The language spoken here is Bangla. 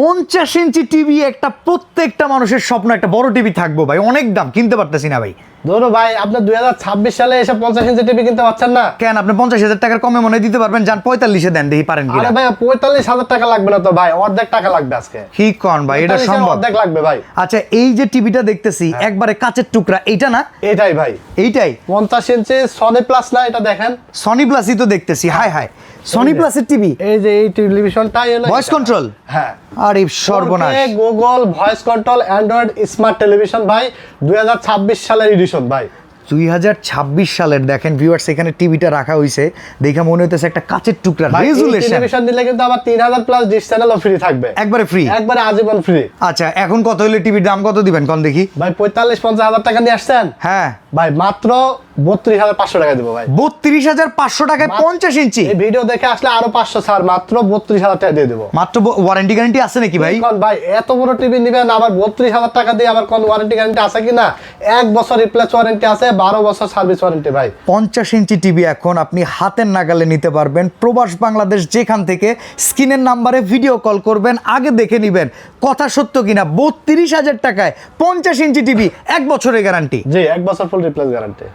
50 ইঞ্চি টিভি একটা প্রত্যেকটা মানুষের স্বপ্ন, একটা বড় টিভি থাকবো ভাই, অনেক দাম, কিনতে পারতেছি না ভাই। ধরো ভাই আপনার 2026 সালে এসে 50 ইঞ্চি টিভি কিনতে পারছেন না কেন আপনি 50,000 টাকার কমে মনে হয় দিতে পারবেন? যান 45-এ দেন, দেখি পারেন কিনা। আরে ভাই 45,000 টাকা লাগবে না তো ভাই, অর্ধেক টাকা লাগবে আজকে। কি কোন ভাই, এটা 45,000 সম্ভব? অর্ধেক লাগবে ভাই। আচ্ছা, এই যে টিভিটা দেখতেছি একবারে কাচের টুকরা, এইটা না? এটাই ভাই এইটাই 50 ইঞ্চি সনি প্লাস না, এটা দেখেন সনি প্লাসই তো দেখতেছি। হাই হাই, সনি প্লাসের টিভি, এই যে এই টেলিভিশনটাই হলো ভয়েস কন্ট্রোল। হ্যাঁ আরে সর্বনাশ, Google voice control Android smart television ভাই, 2026 সালের এডিশন ভাই। 2026 সালের দেখেন ভিউয়ার্স, এখানে টিভিটা রাখা হইছে, দেখে মনে হইতেছে একটা কাচের টুকরা, ভাই, এই রেজুলেশন। টেলিভিশন দিলে কিন্তু আবার 3000 প্লাস ডিশ চ্যানেলও ফ্রি থাকবে, একবারে ফ্রি, একবারে আজীবন ফ্রি। আচ্ছা, এখন কত হইলে টিভির দাম কত দিবেন কোন দেখি? ভাই 45-50 হাজার টাকা নিয়ে আসছেন হ্যাঁ ভাই, মাত্র 32,500 টাকা দিব ভাই। 32,500 টাকায় 50 ইঞ্চি। এই ভিডিও দেখে আসলে আরো 500 ছাড়, মাত্র 32,000 টাকা দিয়ে দেবো। মাত্র ওয়ারেন্টি গ্যারান্টি আছে নাকি ভাই? কোন ভাই এত বড় টিভি নিবেন আবার 32,000 টাকা দিয়ে, আবার কোন ওয়ারেন্টি গ্যারান্টি আছে কিনা? 1 বছর রিপ্লেস ওয়ারেন্টি আছে, 12 বছর সার্ভিস ওয়ারেন্টি ভাই। 50 ইঞ্চি টিভি এখন আপনি হাতের নাগালে নিতে পারবেন। প্রবাস বাংলাদেশ যেখান থেকে স্ক্রিনের নাম্বারে ভিডিও কল করবেন, আগে দেখে নিবেন কথা সত্য কিনা। 32,000 টাকায় 50 ইঞ্চি টিভি, 1 বছরের গ্যারান্টি। জি, 1 বছর ফুল রিপ্লেস গ্যারান্টি।